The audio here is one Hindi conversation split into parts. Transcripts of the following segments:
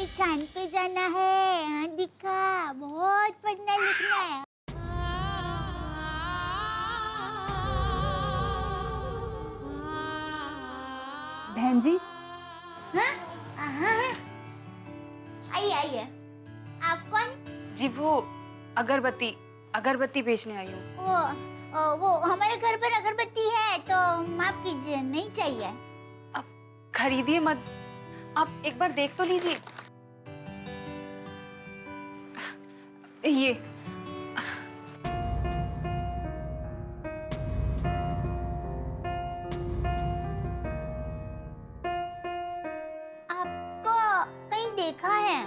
के चांद पे जाना है। हाँ दिखा, बहुत पढ़ना लिखना है। बहन जी। हाँ? हाँ। आइए आइए। आप कौन? जी वो अगरबत्ती बेचने आई हूँ। वो हमारे घर पर अगरबत्ती है तो माफ कीजिए, नहीं चाहिए। आप खरीदिए मत, आप एक बार देख तो लीजिए। ये आपको कहीं देखा है?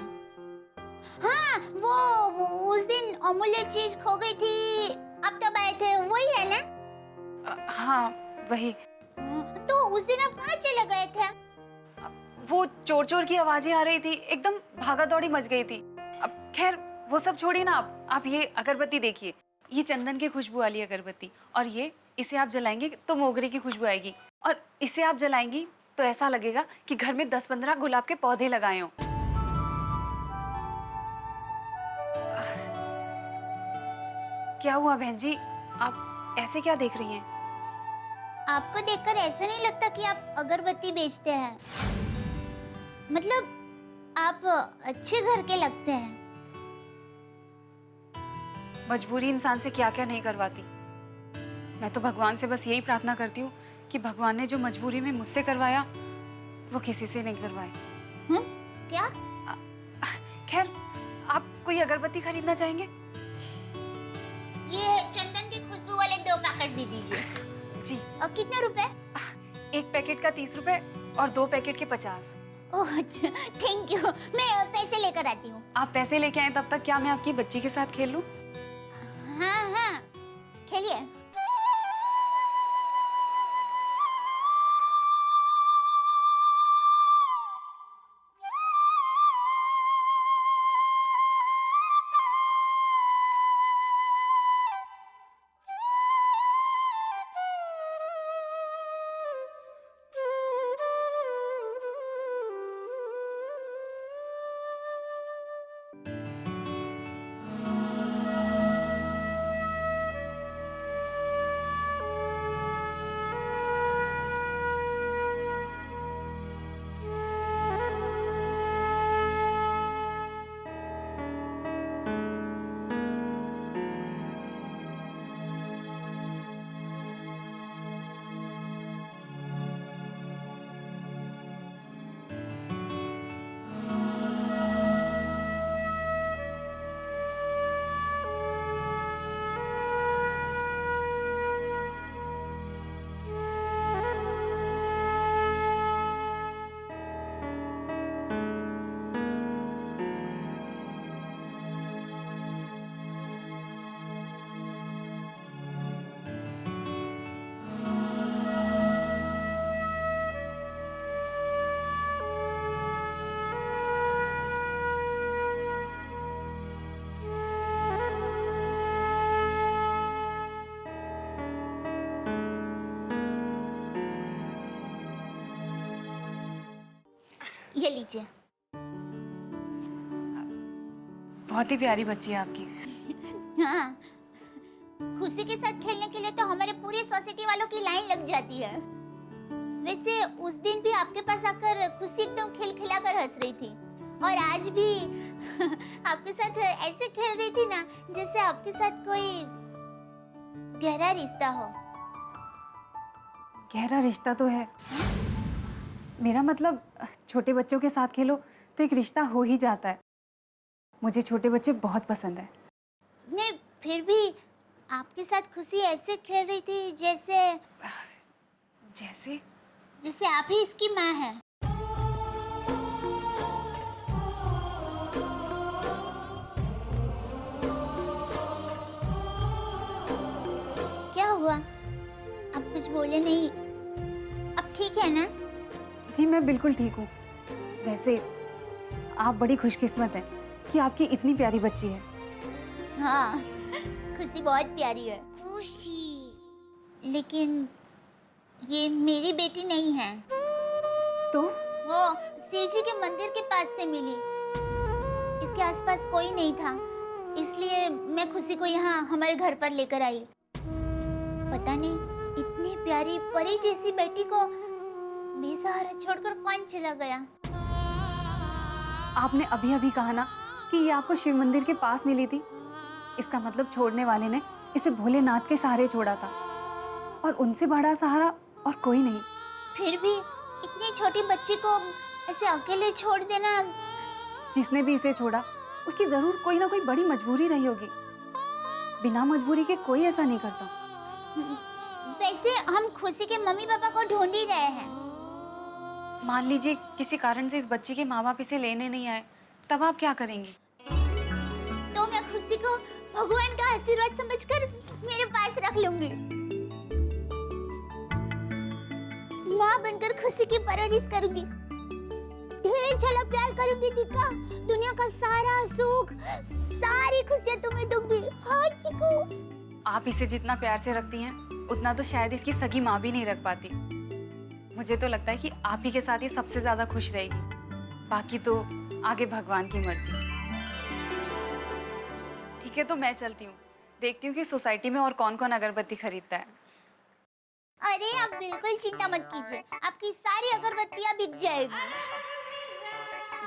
हाँ, वो उस दिन अमूल्य चीज खो गई थी, आप तब आए थे, वही है ना? हाँ वही। तो उस दिन आप कहाँ चले गए थे? वो चोर चोर की आवाजें आ रही थी, एकदम भागा दौड़ी मच गई थी। अब खैर वो सब छोड़िए ना, आप ये अगरबत्ती देखिए, ये चंदन की खुशबू वाली अगरबत्ती, और ये इसे आप जलाएंगे तो मोगरे की खुशबू आएगी, और इसे आप जलाएंगी तो ऐसा लगेगा कि घर में 10-15 गुलाब के पौधे लगाए हों। क्या हुआ बहन जी, आप ऐसे क्या देख रही हैं? आपको देखकर ऐसा नहीं लगता कि आप अगरबत्ती बेचते हैं। मतलब आप अच्छे घर के लगते हैं। मजबूरी इंसान से क्या क्या नहीं करवाती। मैं तो भगवान से बस यही प्रार्थना करती हूँ कि भगवान ने जो मजबूरी में मुझसे करवाया वो किसी से नहीं करवाए। क्या? खैर, आप कोई अगरबत्ती खरीदना चाहेंगे? ये चंदन की खुशबू वाले 2 पैकेट दे दीजिए। जी। और कितने रुपए? एक पैकेट का 30 रुपए और 2 पैकेट के 50। ओह अच्छा, थैंक यू। मैं पैसे लेकर आती हूँ। आप पैसे लेके आए तब तक क्या मैं आपकी बच्ची के साथ खेल लूं? हाँ हाँ, खेलिए। ये लीजिए। बहुत ही प्यारी बच्ची है आपकी। हाँ, खुशी के साथ खेलने के लिए तो हमारे पूरी सोसाइटी वालों की लाइन लग जाती है। वैसे उस दिन भी आपके पास आकर खुशी एकदम खिलखिला कर हंस रही थी, और आज भी आपके साथ ऐसे खेल रही थी ना जैसे आपके साथ कोई गहरा रिश्ता हो। गहरा रिश्ता तो है, मेरा मतलब छोटे बच्चों के साथ खेलो तो एक रिश्ता हो ही जाता है। मुझे छोटे बच्चे बहुत पसंद है। नहीं, फिर भी आपके साथ खुशी ऐसे खेल रही थी जैसे जैसे जैसे आप ही इसकी माँ हैं। क्या हुआ? आप कुछ बोले नहीं? अब ठीक है ना? जी मैं बिल्कुल ठीक हूँ। वैसे आप बड़ी खुशकिस्मत हैं कि आपकी इतनी प्यारी बच्ची है। हाँ, खुशी बहुत प्यारी है। खुशी, लेकिन ये मेरी बेटी नहीं है। तो वो शिव जी के मंदिर के पास से मिली। इसके आसपास कोई नहीं था, इसलिए मैं खुशी को यहाँ हमारे घर पर लेकर आई। पता नहीं इतनी प्यारी परी जैसी बेटी को बेसहारा छोड़कर कौन चला गया। आपने अभी अभी कहा ना कि ये आपको शिव मंदिर के पास मिली थी। इसका मतलब छोड़ने वाले ने इसे भोलेनाथ के सहारे छोड़ा था, और उनसे बड़ा सहारा और कोई नहीं। फिर भी इतनी छोटी बच्ची को ऐसे अकेले छोड़ देना। जिसने भी इसे छोड़ा उसकी जरूर कोई ना कोई बड़ी मजबूरी रही होगी। बिना मजबूरी के कोई ऐसा नहीं करता। वैसे हम खुशी के मम्मी पापा को ढूंढ ही रहे हैं। मान लीजिए किसी कारण से इस बच्ची के माँ बाप इसे लेने नहीं आए, तब आप क्या करेंगी? तो मैं खुशी को भगवान का आशीर्वाद समझकर मेरे पास रख लूंगी। माँ बनकर खुशी की परवरिश करूंगी, ढेर सारा प्यार करूंगी। दीका, दुनिया का सारा सुख, सारी खुशियां तुम्हें दूंगी। हाँ चिकू। आप इसे जितना प्यार से रखती हैं उतना तो शायद इसकी सगी माँ भी नहीं रख पाती। मुझे तो लगता है कि आप ही के साथ ये सबसे ज्यादा खुश रहेगी। बाकी तो आगे भगवान की मर्जी। ठीक है, तो मैं चलती हूँ, देखती हूँ कि सोसाइटी में और कौन कौन अगरबत्ती खरीदता है। अरे आप बिल्कुल चिंता मत कीजिए, आपकी सारी अगरबत्तियां बिक जाएगी।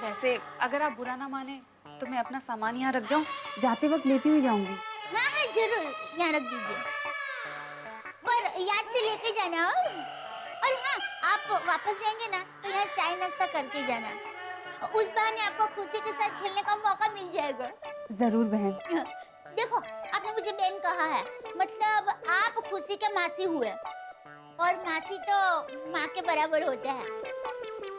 वैसे अगर आप बुरा ना माने तो मैं अपना सामान यहाँ रख जाऊँ, जाते वक्त लेती हुई जाऊंगी। हाँ हाँ जरूर, यहाँ रख दीजिए, पर याद से लेके जाना। और हाँ, आप वापस जाएंगे ना तो यहाँ चाय नाश्ता करके जाना। उस बहाने आपको खुशी के साथ खेलने का मौका मिल जाएगा। जरूर बहन। देखो, आपने मुझे बहन कहा है, मतलब आप खुशी के मासी हुए, और मासी तो माँ के बराबर होता है।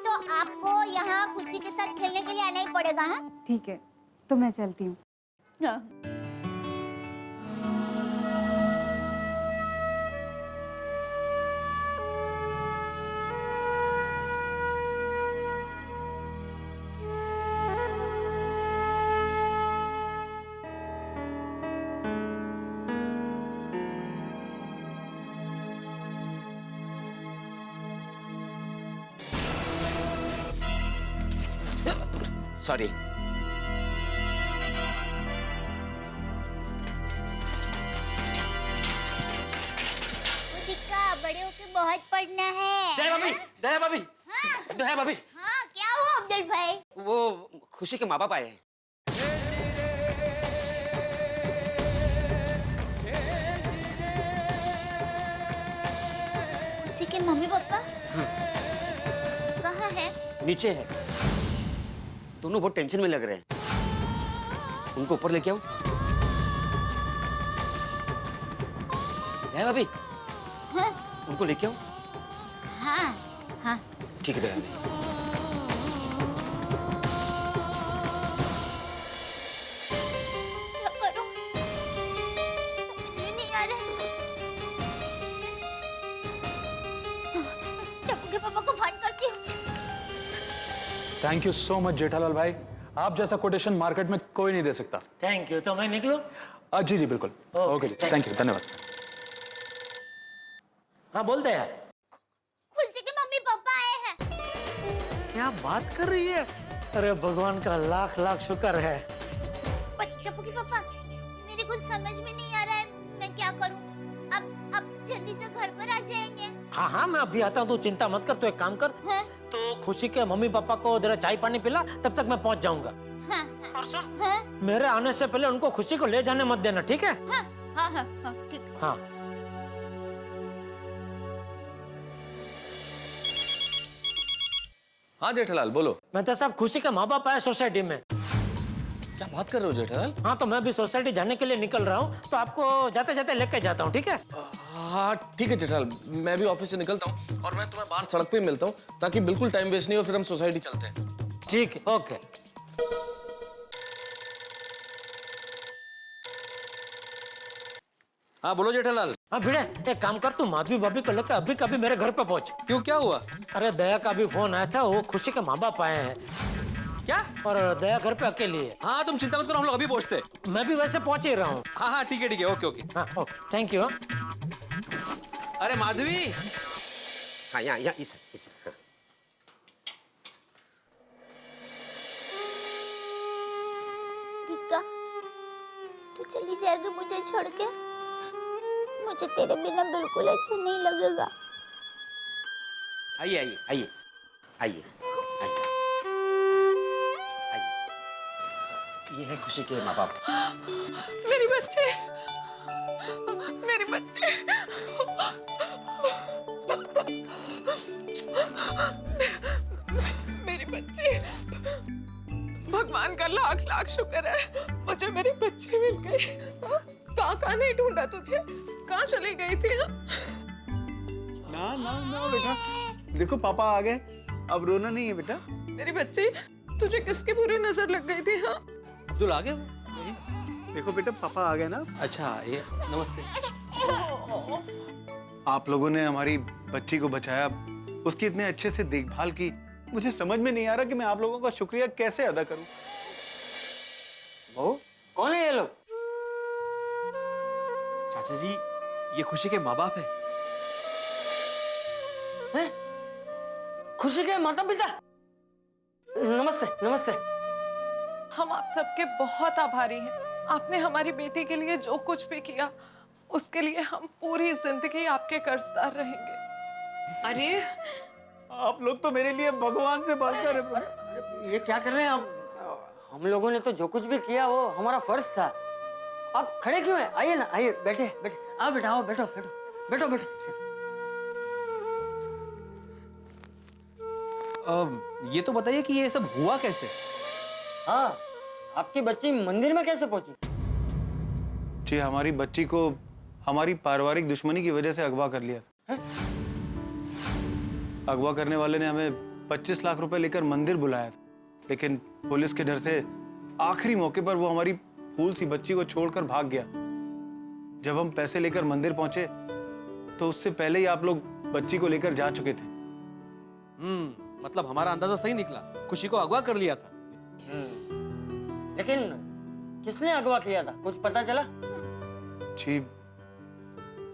तो आपको यहाँ खुशी के साथ खेलने के लिए आना ही पड़ेगा। हाँ ठीक है, तो मैं चलती हूँ। सॉरी। बड़े होके बहुत पढ़ना है। दया भाभी, दया भाभी, हाँ? दया भाभी। हाँ, क्या हुआ अब्दुल भाई? वो खुशी के माँ बाप आए हैं। खुशी के मम्मी पापा? हाँ। कहाँ है? नीचे है। दोनों बहुत टेंशन में लग रहे हैं। उनको ऊपर लेके आओ। दया भाभी, हाँ? उनको लेके आओ। हाँ हाँ ठीक है दया भाभी। क्या करूं? समझ में नहीं आ रहा। टप्पू के पापा को फोन करती हूँ। Thank you so much Jethalal भाई, आप जैसा कोटेशन मार्केट में कोई नहीं दे सकता। Thank you. तो मैं निकलूं? जी जी बिल्कुल। ओके जी, थैंक यू, धन्यवाद। हाँ बोलते हैं। खुशी के मम्मी पापा आए हैं। क्या बात कर रही है? अरे भगवान का लाख लाख शुक्र है। पर टप्पू के पापा, मेरे कुछ समझ में नहीं आ रहा है, मैं क्या करूं? अब जल्दी से घर पर आ जाएंगे। हाँ हाँ मैं अभी आता हूँ, तू चिंता मत कर। तू एक काम कर, हाँ? तो खुशी के मम्मी पापा को जरा चाय पानी पिला, तब तक मैं पहुंच जाऊंगा। हाँ और सुन, हाँ मेरे आने से पहले उनको खुशी को ले जाने मत देना, ठीक है? हाँ हाँ हाँ हाँ ठीक। हाँ। हाँ जेठालाल बोलो। मैं तो साहब खुशी के माँ बाप आए सोसाइटी में। क्या बात कर रहे हो जेठालाल? हाँ तो मैं भी सोसाइटी जाने के लिए निकल रहा हूँ, तो आपको जाते जाते लेके जाता हूँ, ठीक है? हाँ ठीक है जेठालाल, मैं भी ऑफिस से निकलता हूँ और मैं तुम्हें बाहर सड़क पे ही मिलता हूँ, ताकि बिल्कुल टाइम वेस्ट नहीं हो, फिर हम सोसाइटी चलते हैं। ठीक है, ओके। हाँ बोलो जेठालाल। हाँ भिड़े, एक काम कर, तू माधवी भाभी को लेकर अभी कभी मेरे घर पे पहुंच। क्यों, क्या हुआ? अरे दया का भी फोन आया था, वो खुशी के माँ बाप आए हैं। क्या? और दया घर पे अकेली है। हाँ तुम चिंता मत करो, हम लोग अभी पहुँचते। मैं भी वैसे पहुंच ही रहा हूँ। हाँ हाँ ठीक है, ओके ओके। हाँ ओके, थैंक यू। अरे माधवी, हाँ यहाँ यहाँ इस हाँ। चली जाएगी मुझे छोड़ के? मुझे तेरे बिना बिल्कुल अच्छा नहीं लगेगा। आइए आइए आइए आइए आइए आइए। ये है खुशी के माँ बाप। मेरे बच्चे, मेरे बच्चे। मेरे बच्चे, भगवान का लाख लाख शुक्र है मुझे मेरे बच्चे मिल गए। कहाँ नहीं ढूंढा तुझे, कहाँ चली गई थी? ना ना ना बेटा, देखो पापा आ गए, अब रोना नहीं है बेटा। मेरे बच्चे, तुझे किसकी बुरी नजर लग गई थी? हाँ, अब्दुल आ गए वो? देखो बेटा पापा आ गए ना। अच्छा ये नमस्ते। आप लोगों ने हमारी बच्ची को बचाया, उसकी इतने अच्छे से देखभाल की, मुझे समझ में नहीं आ रहा कि मैं आप लोगों का शुक्रिया कैसे अदा करूं। बहू, कौन है ये लोग? चाचा जी, ये खुशी के माँ बाप है। हैं? खुशी के माता पिता? नमस्ते नमस्ते। हम आप सबके बहुत आभारी हैं। आपने हमारी बेटी के लिए जो कुछ भी किया, उसके लिए हम पूरी जिंदगी आपके कर्जदार रहेंगे। अरे आप लोग तो मेरे लिए भगवान से बढ़कर है। ये क्या कर रहे हैं आप? हम लोगों ने तो जो कुछ भी किया वो हमारा फर्ज था। आप खड़े क्यों हैं? आइए ना, आइए, बैठे बैठे। आओ बेटा, आओ, बैठो बैठो बैठो बैठो। ये तो बताइए कि ये सब हुआ कैसे? हाँ, आपकी बच्ची मंदिर में कैसे पहुंची? जी, हमारी बच्ची को हमारी पारिवारिक दुश्मनी की वजह से अगवा कर लिया था। अगवा करने वाले ने हमें 25 लाख रुपए लेकर मंदिर बुलाया था, लेकिन पुलिस के डर से आखिरी मौके पर वो हमारी फूल सी बच्ची को छोड़कर भाग गया। जब हम पैसे लेकर मंदिर पहुंचे तो उससे पहले ही आप लोग बच्ची को लेकर जा चुके थे। मतलब हमारा अंदाजा सही निकला, खुशी को अगवा कर लिया था। लेकिन किसने अगवा किया था, कुछ पता चला? जी,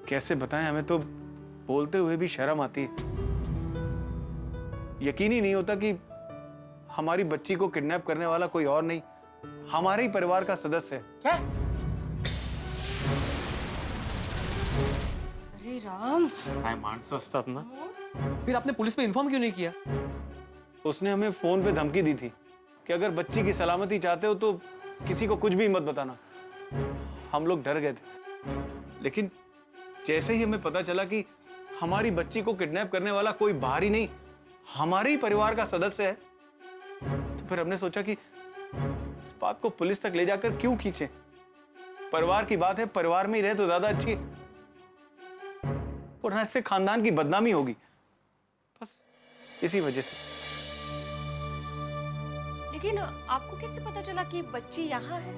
कैसे बताएं, हमें तो बोलते हुए भी शर्म आती है। यकीन ही नहीं होता कि हमारी बच्ची को किडनैप करने वाला कोई और नहीं, हमारे ही परिवार का सदस्य है। क्या? अरे राम, काय माणसं असतात ना। फिर आपने पुलिस में इन्फॉर्म क्यों नहीं किया? उसने हमें फोन पे धमकी दी थी कि अगर बच्ची की सलामती चाहते हो तो किसी को कुछ भी मत बताना। हम लोग डर गए थे, लेकिन जैसे ही हमें पता चला कि हमारी बच्ची को किडनैप करने वाला कोई बाहरी नहीं, हमारे ही परिवार का सदस्य है, तो फिर हमने सोचा कि इस बात को पुलिस तक ले जाकर क्यों खींचे। परिवार की बात है, परिवार में ही रहे तो ज्यादा अच्छी है, वरना इससे खानदान की बदनामी होगी। बस इसी वजह से। लेकिन आपको कैसे पता चला कि बच्ची यहाँ है?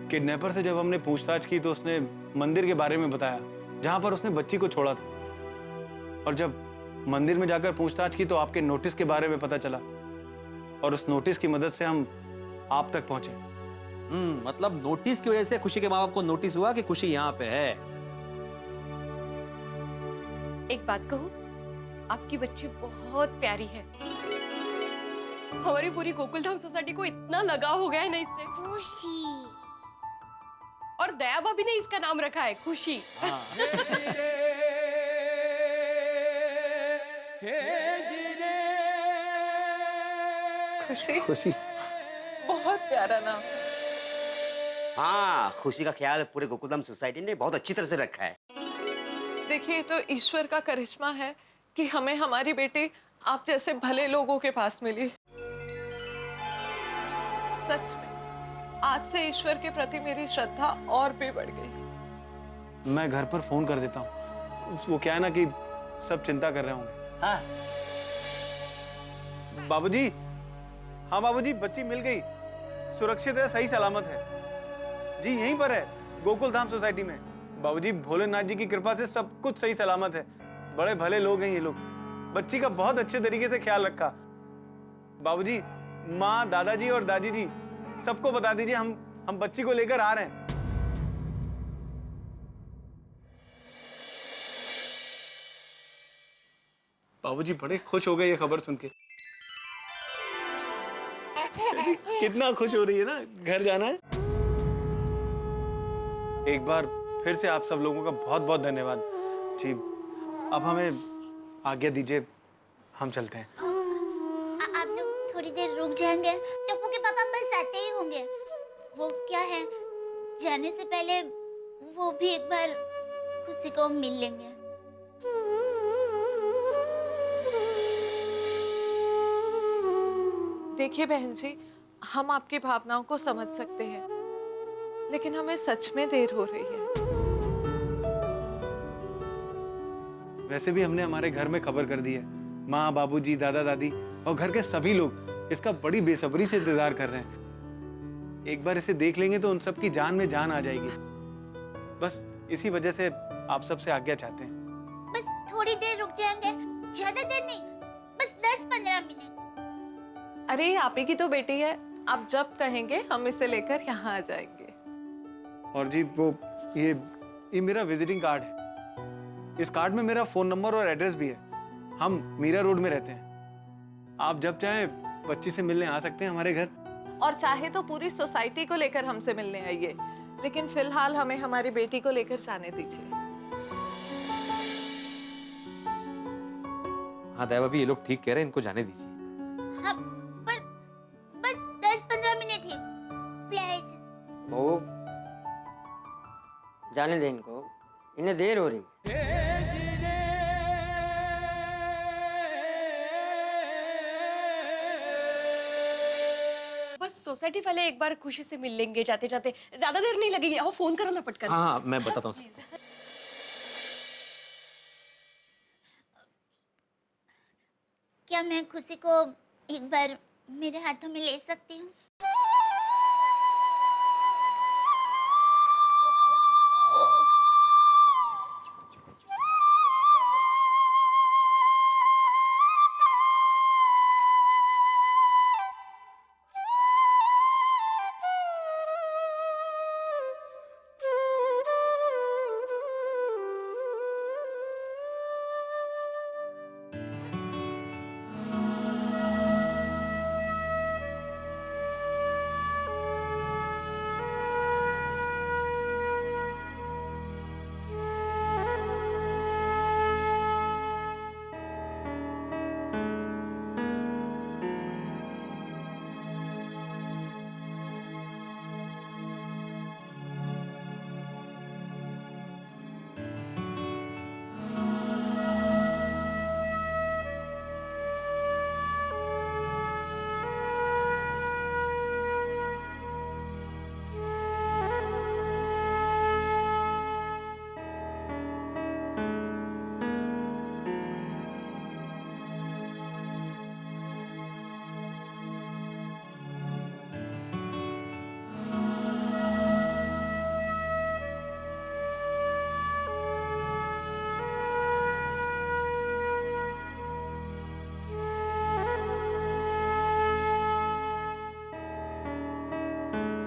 किडनैपर से जब हमने पूछताछ की तो उसने मंदिर के बारे में बताया जहां पर उसने बच्ची को छोड़ा था, और जब मंदिर में जाकर पूछताछ की तो आपके नोटिस के बारे में पता चला, और उस नोटिस की मदद से हम आप तक पहुंचे। मतलब नोटिस की वजह से खुशी के माँ बाप को नोटिस हुआ कि खुशी यहाँ पे है। एक बात कहूँ, आपकी बच्ची बहुत प्यारी है। हमारी पूरी गोकुलधाम सोसाइटी को इतना लगाव हो गया है ना इससे। खुशी। और दया भाभी ने इसका नाम रखा है खुशी। खुशी, खुशी, बहुत प्यारा नाम। हाँ, खुशी का ख्याल पूरे गोकुलधाम सोसाइटी ने बहुत अच्छी तरह से रखा है। देखिए, तो ईश्वर का करिश्मा है कि हमें हमारी बेटी आप जैसे भले लोगों के पास मिली। सच में आज से ईश्वर के प्रति मेरी श्रद्धा और भी बढ़ गई। मैं घर पर फोन कर देता हूँ। वो क्या है ना कि सब चिंता कर रहे होंगे। हाँ, बाबूजी, हाँ बाबूजी, बच्ची मिल गई, सुरक्षित है, सही सलामत है जी, यहीं पर है गोकुलधाम सोसाइटी में। बाबूजी, भोलेनाथ जी की कृपा से सब कुछ सही सलामत है। बड़े भले लोग हैं ये लोग, बच्ची का बहुत अच्छे तरीके से ख्याल रखा। बाबूजी, माँ, दादाजी और दादी जी सबको बता दीजिए हम बच्ची को लेकर आ रहे हैं। बाबूजी बड़े खुश हो गए ये खबर सुन के। कितना खुश हो रही है ना, घर जाना है। एक बार फिर से आप सब लोगों का बहुत बहुत धन्यवाद जी। अब हमें आज्ञा दीजिए, हम चलते हैं। आप लोग थोड़ी देर रुक जाएंगे? टप्पू के पापा बस आते ही होंगे। वो क्या है, जाने से पहले वो भी एक बार खुशी को मिल लेंगे। देखिए बहन जी, हम आपकी भावनाओं को समझ सकते हैं, लेकिन हमें सच में देर हो रही है। वैसे भी हमने हमारे घर में खबर कर दी है। माँ, बाबूजी, दादा, दादी और घर के सभी लोग इसका बड़ी बेसब्री से इंतजार कर रहे हैं। एक बार इसे देख लेंगे तो उन सब की जान में जान आ जाएगी। बस इसी वजह से आप सबसे आज्ञा चाहते हैं। बस थोड़ी देर रुक जाएंगे, ज्यादा देर नहीं, बस 10-15 मिनट। अरे आप ही की तो बेटी है, आप जब कहेंगे हम इसे लेकर यहाँ आ जाएंगे। और जी वो ये मेरा विजिटिंग कार्ड है। इस कार्ड में मेरा फोन नंबर और एड्रेस भी है। हम मीरा रोड में रहते हैं। आप जब चाहें बच्ची से मिलने आ सकते हैं हमारे घर। और चाहे तो पूरी सोसाइटी को लेकर हमसे मिलने आइए, लेकिन फिलहाल हमें हमारी बेटी को लेकर जाने दीजिए। हाँ दया भाभी, ये लोग ठीक कह रहे हैं, इनको जाने दीजिए। हाँ, पर बस 10-15 मिनट ही प्लीज। बहू, जाने दे इनको, इन्हें देर हो रही है। बस सोसाइटी वाले एक बार खुशी से मिल लेंगे जाते जाते, ज्यादा देर नहीं लगेगी। आओ फोन करो ना पटकन। हाँ मैं बताता हूँ। क्या मैं खुशी को एक बार मेरे हाथों में ले सकती हूँ?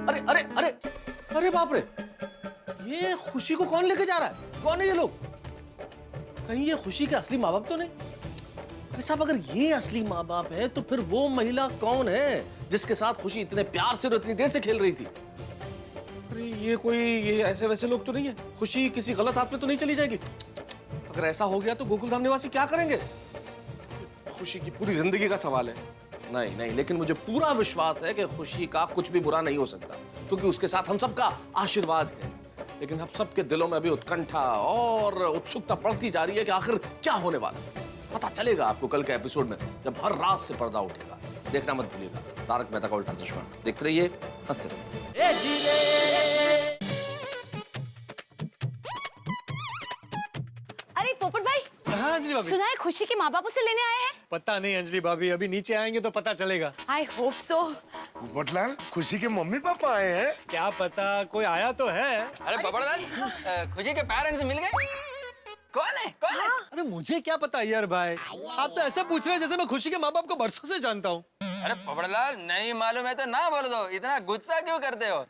अरे अरे अरे अरे बाप रे, ये खुशी को कौन लेके जा रहा है? कौन है ये लोग? कहीं ये खुशी के असली माँ बाप तो नहीं? अरे साहब, अगर ये असली माँ बाप है तो फिर वो महिला कौन है जिसके साथ खुशी इतने प्यार से और इतनी देर से खेल रही थी? अरे ये ऐसे वैसे लोग तो नहीं है? खुशी किसी गलत हाथ में तो नहीं चली जाएगी? अगर ऐसा हो गया तो गोकुलधाम निवासी क्या करेंगे? खुशी की पूरी जिंदगी का सवाल है। नहीं नहीं, लेकिन मुझे पूरा विश्वास है कि खुशी का कुछ भी बुरा नहीं हो सकता, क्योंकि उसके साथ हम सबका आशीर्वाद है। लेकिन हम सबके दिलों में अभी उत्कंठा और उत्सुकता बढ़ती जा रही है कि आखिर क्या होने वाला है। पता चलेगा आपको कल के एपिसोड में, जब हर रात से पर्दा उठेगा। देखना मत भूलिएगा तारक मेहता का उल्टा चश्मा। देखते रहिए, हंसते रहिए। अरे पोपट भाई, हाँ अंजलि भाभी, सुना है खुशी के माँ बाप उसे लेने आए हैं? पता नहीं अंजलि भाभी, अभी नीचे आएंगे तो पता चलेगा। I hope so. बटलाल, खुशी के मम्मी पापा आए हैं? क्या पता, कोई आया तो है। अरे बबड़लाल, खुशी के पेरेंट्स मिल गए? कौन है? कौन है? अरे मुझे क्या पता यार भाई, आप तो ऐसे पूछ रहे हैं जैसे मैं खुशी के माँ बाप को बरसों से जानता हूँ। अरे बबड़लाल, नहीं मालूम है तो ना बोल दो, इतना गुस्सा क्यों करते हो?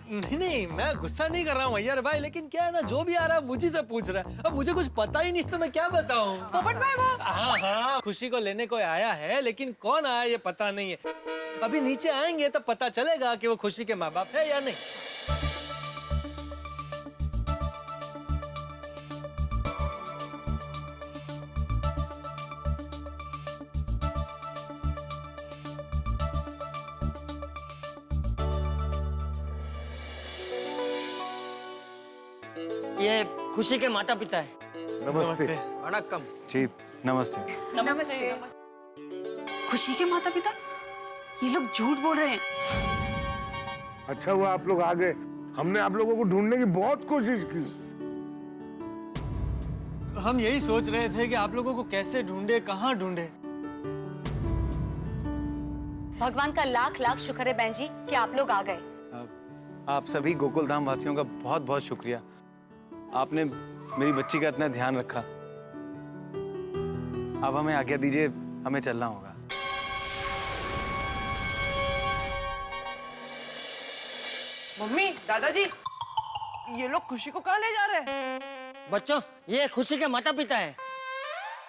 नहीं नहीं, मैं गुस्सा नहीं कर रहा हूँ यार भाई, लेकिन क्या है ना, जो भी आ रहा है मुझे से पूछ रहा है। अब मुझे कुछ पता ही नहीं तो मैं क्या बताऊँ। पोपट भाई वो, हाँ हाँ, खुशी को लेने कोई आया है, लेकिन कौन आया ये पता नहीं है। अभी नीचे आएंगे तो पता चलेगा कि वो खुशी के माँ बाप है या नहीं। ये खुशी के माता पिता है। नमस्ते। वणक्कम। जी नमस्ते। नमस्ते। खुशी के माता पिता? ये लोग झूठ बोल रहे हैं। अच्छा हुआ आप लोग आ गए, हमने आप लोगों को ढूंढने की बहुत कोशिश की। हम यही सोच रहे थे कि आप लोगों को कैसे ढूंढे, कहाँ ढूंढे। भगवान का लाख लाख शुक्र है बहन जी कि आप लोग आ गए। आप सभी गोकुल धाम वासियों का बहुत बहुत शुक्रिया। आपने मेरी बच्ची का इतना ध्यान रखा। अब हमें आज्ञा दीजिए, हमें चलना होगा। मम्मी, दादाजी, ये लोग खुशी को कहाँ ले जा रहे हैं? बच्चों, ये खुशी के माता पिता है।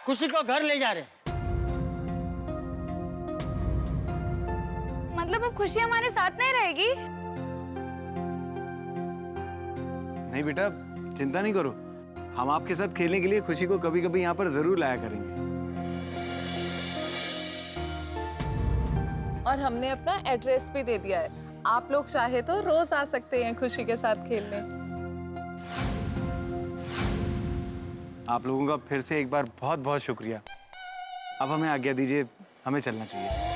खुशी को घर ले जा रहे। मतलब अब खुशी हमारे साथ नहीं रहेगी? नहीं बेटा, चिंता नहीं करो। हम आपके साथ खेलने के लिए खुशी को कभी कभी यहाँ पर जरूर लाया करेंगे। और हमने अपना एड्रेस भी दे दिया है। आप लोग चाहे तो रोज आ सकते हैं खुशी के साथ खेलने। आप लोगों का फिर से एक बार बहुत बहुत शुक्रिया। अब हमें आज्ञा दीजिए, हमें चलना चाहिए।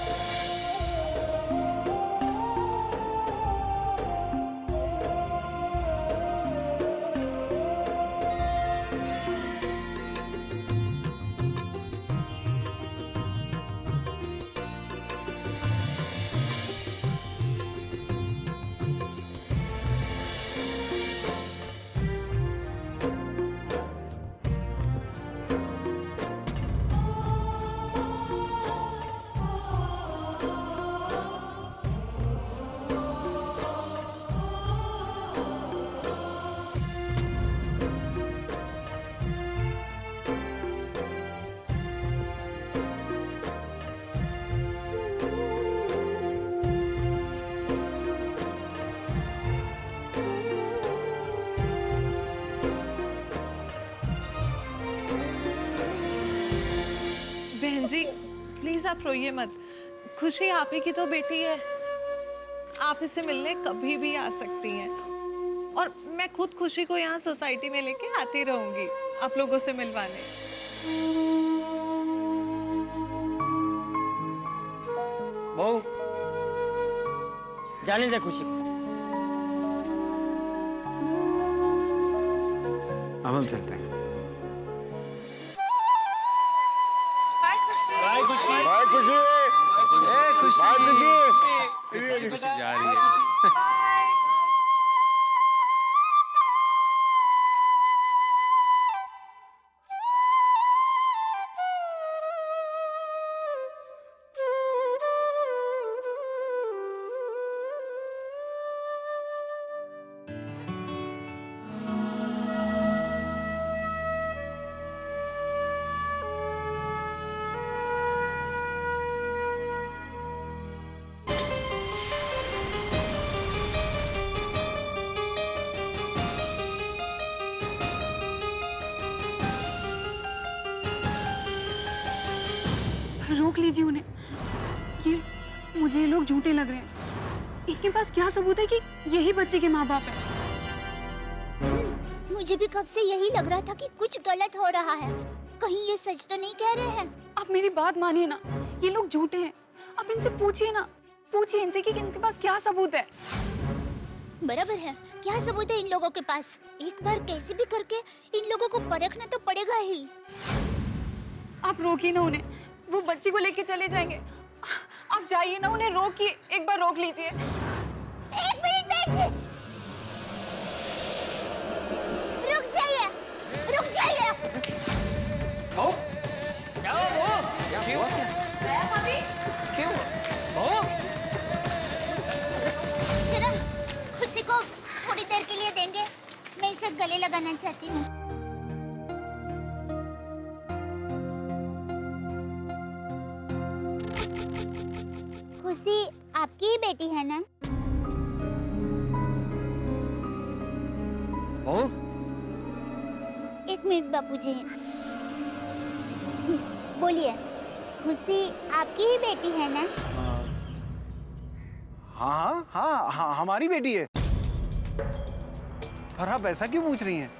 बहन जी, प्लीज आप रोइए मत। खुशी आप ही की तो बेटी है। आप इससे मिलने कभी भी आ सकती हैं। और मैं खुद खुशी को यहाँ सोसाइटी में लेके आती रहूंगी आप लोगों से मिलवाने। बहू, जाने दे खुशी को। अब हम चलते हैं। बाय खुशी। बाय खुशी। ए खुशी। बाय खुशी। खुशी जा रही है। रोक लीजिए उन्हें। ये मुझे ये लोग झूठे लग रहे हैं। इनके पास क्या सबूत है कि यही बच्चे के माँ बाप हैं? मुझे भी कब से यही लग रहा था कि कुछ गलत हो रहा है। कहीं ये सच तो नहीं कह रहे हैं? आप मेरी बात मानिए ना, ये लोग झूठे हैं। आप इनसे पूछिए ना, पूछिए इनसे कि इनके पास क्या सबूत है। बराबर है, क्या सबूत है इन लोगों के पास? एक बार कैसे भी करके इन लोगों को परखना तो पड़ेगा ही। आप रोकिए ना उन्हें, वो बच्ची को लेके चले जाएंगे। आप जाइए ना, उन्हें रोकिए, एक बार रोक लीजिए। एक मिनट बहन जी, रुक जाइए, रुक जाइए। बहू, जाओ बहू। क्यों? क्यों? बहू, जरा खुशी को थोड़ी देर के लिए देंगे, मैं इसे गले लगाना चाहती हूँ। खुशी आपकी ही बेटी है ना? बहू, एक मिनट बापूजी, बोलिए। खुशी आपकी ही बेटी है ना? हाँ हाँ हाँ हाँ, हमारी बेटी है। पर आप ऐसा क्यों पूछ रही हैं?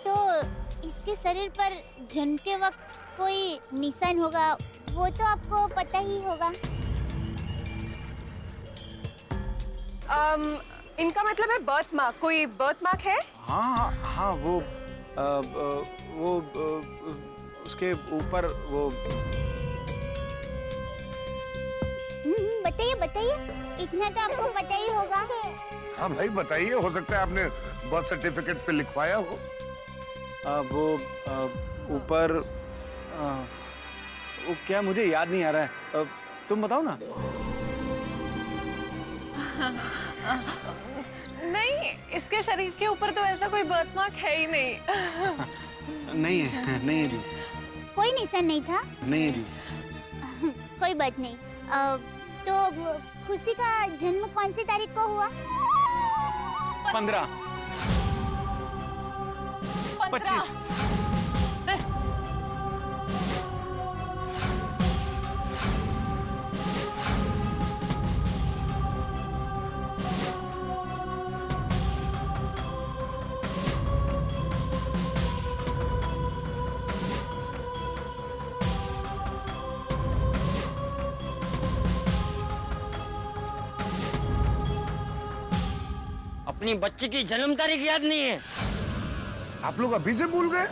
तो इसके शरीर पर जन्म के वक्त कोई निशान होगा, वो तो आपको पता ही होगा। इनका मतलब है बर्थ मार्क। कोई बर्थ मार्क है? हाँ हाँ हाँ, वो उसके ऊपर वो। बताइए बताइए, इतना तो आपको पता ही होगा। हाँ भाई बताइए, हो सकता है आपने बर्थ सर्टिफिकेट पे लिखवाया हो। वो ऊपर वो क्या, मुझे याद नहीं आ रहा है। तुम बताओ ना। नहीं, इसके शरीर के ऊपर तो ऐसा कोई बर्थ मार्क है ही नहीं। नहीं है, नहीं है जी। कोई निशान नहीं था? नहीं है जी। कोई बात नहीं। तो खुशी का जन्म कौन सी तारीख को हुआ? 15। 25। अपनी बच्ची की जन्म तारीख याद नहीं है? आप लोग अभी से भूल गए?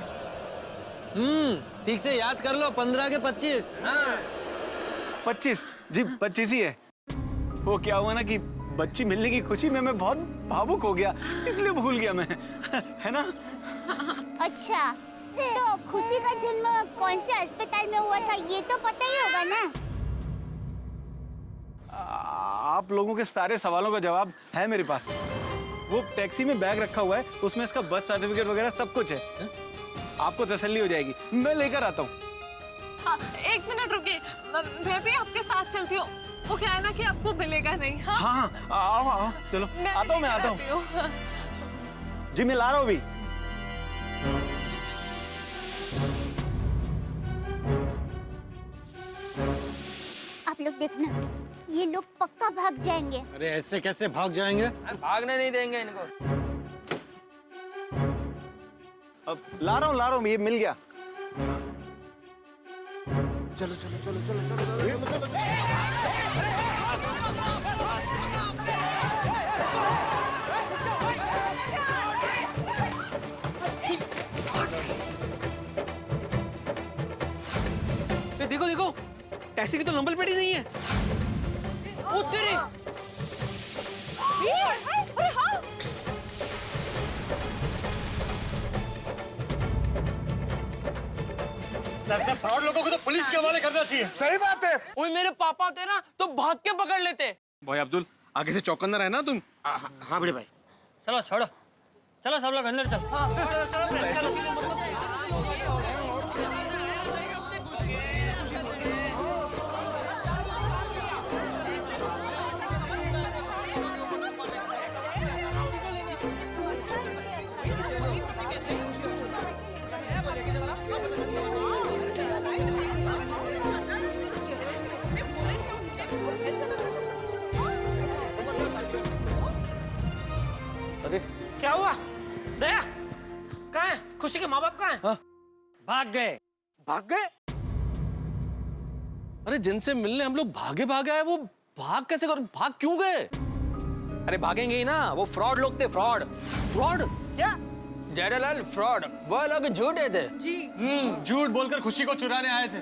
ठीक से याद कर लो, 15 के 25। 25 जी, 25 ही है। वो क्या हुआ ना कि बच्ची मिलने की खुशी में मैं बहुत भावुक हो गया, इसलिए भूल गया मैं। है ना? अच्छा, तो खुशी का जन्म कौन से अस्पताल में हुआ था, ये तो पता ही होगा ना? आप लोगों के सारे सवालों का जवाब है मेरे पास। वो टैक्सी में बैग रखा हुआ है, उसमें इसका बर्थ सर्टिफिकेट वगैरह सब कुछ है। आपको तसल्ली हो जाएगी, मैं लेकर आता हूँ। हाँ, 1 मिनट रुकिए, मैं भी आपके साथ चलती हूँ। वो क्या है ना कि आपको मिलेगा नहीं। हाँ हाँ, आओ आओ, चलो आता हूँ, मैं आता हूँ जी, मैं ला रहा हूँ अभी। आप लोग देखना, ये लोग पक्का भाग जाएंगे। अरे ऐसे कैसे भाग जाएंगे? भागने नहीं देंगे इनको। अब ला रहा हूँ, ये मिल गया। चलो चलो चलो चलो चलो, चलो। देखो देखो, टैक्सी की तो नंबर प्लेट ही नहीं है। तेरे ऐसे फ्रॉड लोगों को तो पुलिस के हवाले करना चाहिए। सही बात है। वो मेरे पापा होते ना तो भाग के पकड़ लेते। भाई अब्दुल, आगे से चौकन्ना रहना तुम। हाँ बड़े भाई। चलो छोड़ो, चलो सब लोग अंदर चलो। हाँ, चलो, अरे क्या हुआ? दया कहाँ है? खुशी के माँ बाप कहाँ हैं? भाग गए। भाग गए? अरे जिनसे मिलने हम लोग भागे भागे आए, वो भाग कैसे कर, भाग क्यों गए? अरे भागेंगे ही ना, वो फ्रॉड लोग थे। Fraud fraud? क्या? जेठालाल फ्रॉड, वो लोग झूठे थे। झूठ बोलकर खुशी को चुराने आए थे।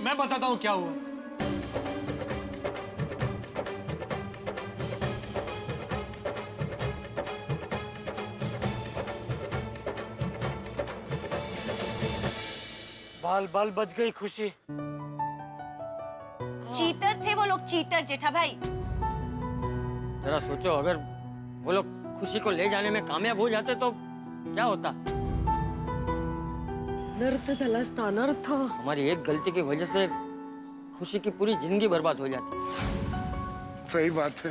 मैं बताता हूँ क्या हुआ। बाल बाल बच गई खुशी। चीटर थे वो लोग, चीटर जेठा भाई। जरा सोचो, अगर वो लोग खुशी को ले जाने में कामयाब हो जाते तो क्या होता? नर्थ झाला असता, नर्थ। हमारी एक गलती की वजह से खुशी की पूरी जिंदगी बर्बाद हो जाती। सही बात है।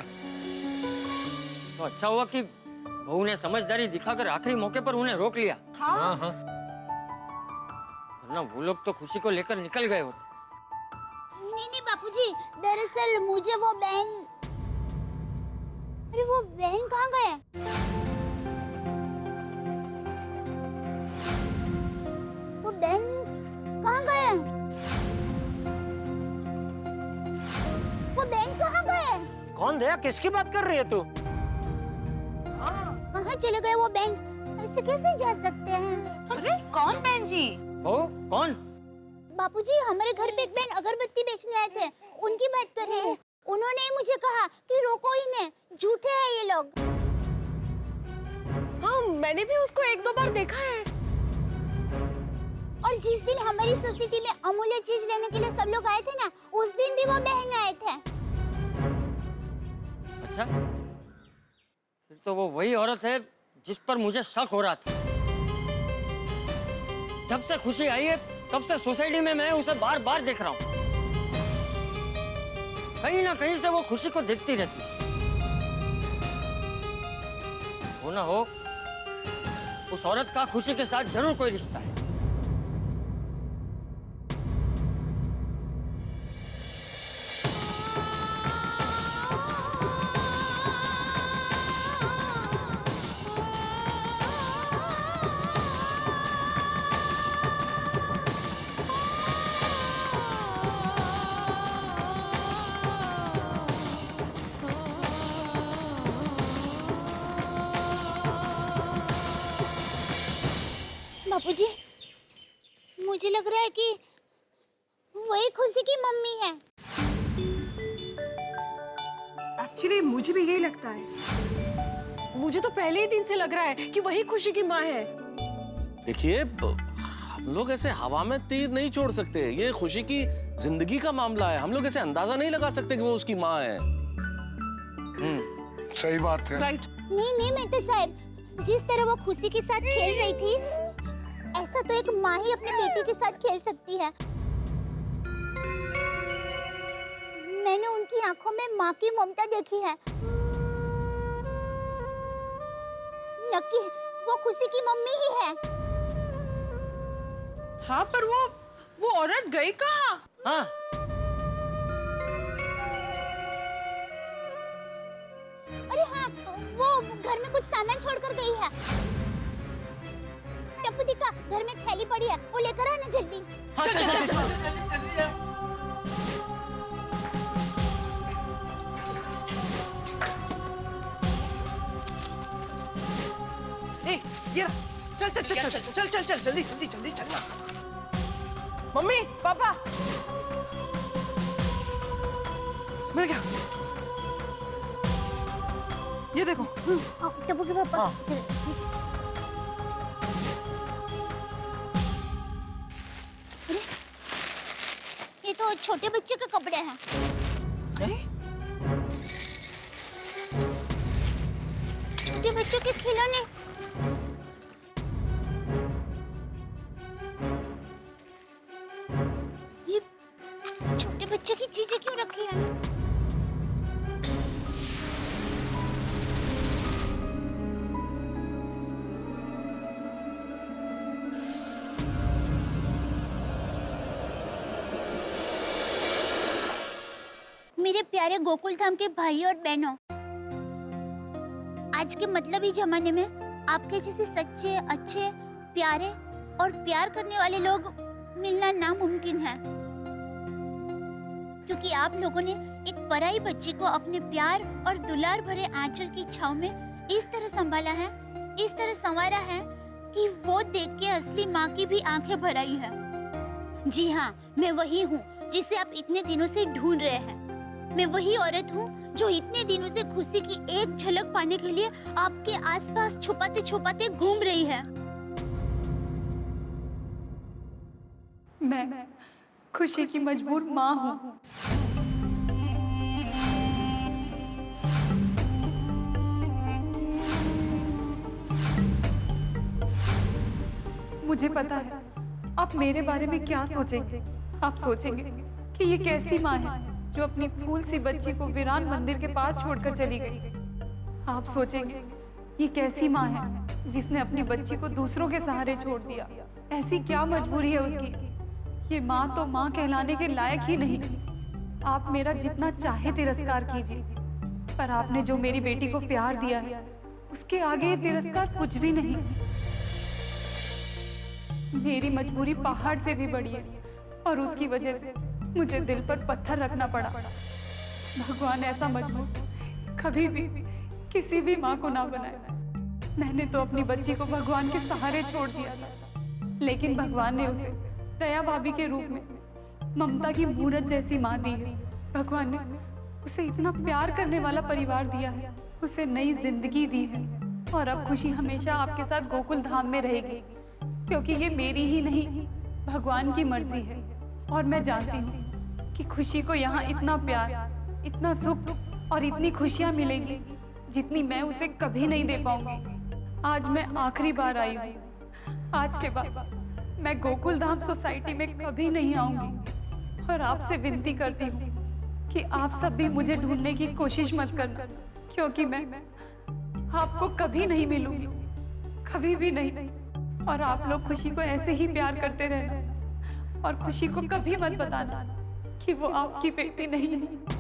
तो अच्छा हुआ कि बहू ने समझदारी दिखाकर आखिरी मौके पर उन्हें रोक लिया। हाँ हाँ। वरना वो लोग तो खुशी को लेकर निकल गए होते। नहीं बापूजी, दरअसल मुझे वो बहन, अरे वो बहन कहाँ गए? दया किसकी बात कर रही है तू? कहाँ चले गए वो बैंक? ऐसे कैसे जा सकते हैं? अरे कौन बहन जी? ओ कौन? बापूजी, हमारे घर पे एक बहन अगरबत्ती बेचने आए थे, उनकी बात कर रही हूँ। उन्होंने मुझे कहा कि रोको इन्हें, झूठे हैं ये लोग। हाँ, मैंने भी उसको 1-2 बार देखा है। और जिस दिन हमारी सोसाइटी में अमूल्य चीज लेने के लिए सब लोग आए थे ना, उस दिन भी वो बहन आए थे। अच्छा, फिर तो वो वही औरत है जिस पर मुझे शक हो रहा था। जब से खुशी आई है तब से सोसाइटी में मैं उसे बार बार देख रहा हूँ। कहीं ना कहीं से वो खुशी को देखती रहती। हो ना हो, उस औरत का खुशी के साथ जरूर कोई रिश्ता है। बापूजी, मुझे लग रहा है कि वही खुशी की मम्मी है। एक्चुअली मुझे भी यही लगता है। मुझे तो पहले ही दिन से लग रहा है कि वही खुशी की माँ है। देखिए, हम लोग ऐसे हवा में तीर नहीं छोड़ सकते। ये खुशी की जिंदगी का मामला है। हम लोग ऐसे अंदाजा नहीं लगा सकते कि वो उसकी माँ है। सही बात है। राइट। नहीं मेहता साहब, जिस तरह वो खुशी के साथ खेल रही थी, ऐसा तो एक माँ ही अपने बेटे के साथ खेल सकती है। मैंने उनकी आंखों में माँ की ममता देखी है। नक्की वो खुशी की मम्मी ही है। हाँ, पर वो औरत गई कहाँ? हाँ, अरे हाँ, वो घर में कुछ सामान छोड़कर गई है। टप्पू दिखा, घर में थैली पड़ी है, वो लेकर आना जल्दी। हाँ, चल। ए, ये रहा। चल जल्दी चलना। मम्मी, पापा, मिल गया। ये देखो। टप्पू के पापा। अरे, ये तो छोटे बच्चे के कपड़े हैं। छोटे बच्चों के खिलौने। ये छोटे बच्चों की चीजें क्यों रखी हैं? मेरे प्यारे गोकुल धाम के भाई और बहनों, आज के मतलबी जमाने में आपके जैसे सच्चे, अच्छे, प्यारे और प्यार करने वाले लोग मिलना नामुमकिन है। क्योंकि आप लोगों ने एक पराई बच्ची को अपने प्यार और दुलार भरे आंचल की छांव में इस तरह संभाला है, इस तरह संवारा है कि वो देख के असली माँ की भी आंखें भर आई है। जी हाँ, मैं वही हूँ जिसे आप इतने दिनों से ढूंढ रहे हैं। मैं वही औरत हूँ जो इतने दिनों से खुशी की एक झलक पाने के लिए आपके आसपास छुपाते छुपाते घूम रही है। मैं खुशी की मजबूर माँ हूँ। मुझे पता है आप मेरे बारे में क्या सोचेंगे। आप सोचेंगे कि ये कैसी माँ है जो अपनी फूल सी बच्ची को वीरान मंदिर के पास छोड़कर चली गई। आप सोचेंगे ये कैसी माँ है जिसने अपनी बच्ची को दूसरों के सहारे छोड़ दिया। ऐसी क्या मजबूरी है उसकी। ये माँ तो माँ कहलाने के लायक ही नहीं। आप मेरा जितना चाहे तिरस्कार कीजिए, पर आपने जो मेरी बेटी को प्यार दिया है उसके आगे ये तिरस्कार कुछ भी नहीं। मेरी मजबूरी पहाड़ से भी बड़ी है और उसकी वजह से मुझे दिल पर पत्थर रखना पड़ा। भगवान ऐसा मजबूर कभी भी किसी भी माँ को ना बनाया। मैंने तो अपनी बच्ची को भगवान के सहारे छोड़ दिया था, लेकिन भगवान ने उसे दया भाभी के रूप में ममता की मूरत जैसी माँ दी है। भगवान ने उसे इतना प्यार करने वाला परिवार दिया है, उसे नई जिंदगी दी है। और अब खुशी हमेशा आपके साथ गोकुल धाम में रहेगी, क्योंकि ये मेरी ही नहीं भगवान की मर्जी है। और मैं जानती हूँ कि खुशी को यहाँ इतना प्यार, इतना सुख और इतनी खुशियाँ मिलेगी जितनी मैं उसे कभी नहीं दे पाऊंगी। आज मैं आखिरी बार आई हूँ। आज के बाद मैं गोकुल धाम सोसाइटी में कभी नहीं आऊंगी। और आपसे विनती करती हूँ कि आप सब भी मुझे ढूंढने की कोशिश मत करना, क्योंकि मैं आपको कभी नहीं मिलूंगी, कभी भी नहीं। और आप लोग खुशी को ऐसे ही प्यार करते रहना और खुशी को कभी मत बताना कि वो आपकी बेटी नहीं है।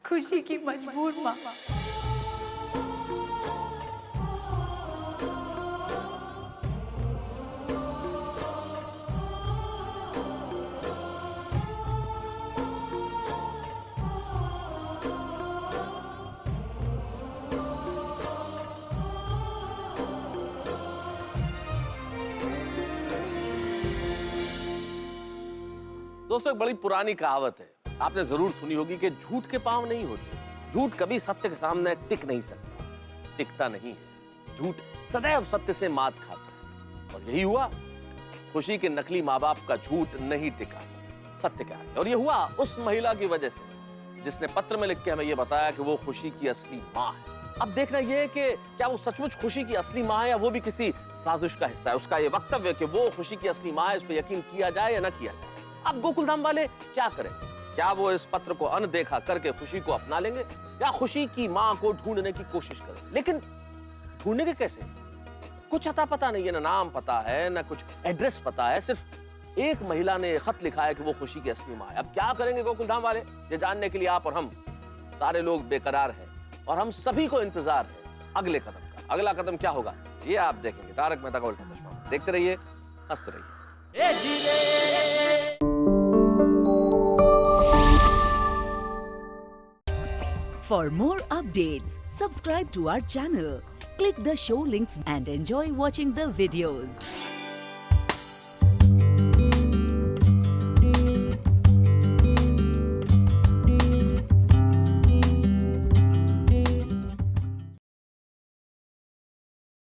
खुशी की मजबूर माँ। दोस्तों, एक बड़ी पुरानी कहावत है, आपने जरूर सुनी होगी कि झूठ के पांव नहीं होते। झूठ कभी सत्य के सामने टिक नहीं सकता, टिकता नहीं है। झूठ सदैव सत्य से मात खाता है। और यही हुआ, खुशी के नकली माँ बाप का झूठ नहीं टिका सत्य के आगे। और ये हुआ उस महिला की वजह से जिसने पत्र में लिख के हमें ये बताया कि वो खुशी की असली माँ है। अब देखना यह है कि क्या वो सचमुच खुशी की असली माँ है या वो भी किसी साजिश का हिस्सा है। उसका ये वक्तव्य कि वो खुशी की असली माँ है, इस पर यकीन किया जाए या ना किया जाए। अब गोकुलधाम वाले क्या करें? क्या वो इस पत्र को अनदेखा करके खुशी को अपना लेंगे या खुशी की माँ को ढूंढने की कोशिश करें? लेकिन ढूंढेंगे कैसे? कुछ अता पता नहीं है, ना नाम पता है, ना कुछ एड्रेस पता है। सिर्फ एक महिला ने खत लिखा है कि वो खुशी की असली माँ है। अब क्या करेंगे गोकुलधाम वाले? ये जानने के लिए आप और हम सारे लोग बेकरार हैं और हम सभी को इंतजार है अगले कदम का। अगला कदम क्या होगा ये आप देखेंगे तारक मेहता का उल्टा चश्मा। देखते रहिए, हंसते रहिए। For more updates, subscribe to our channel, click the show links and enjoy watching the videos.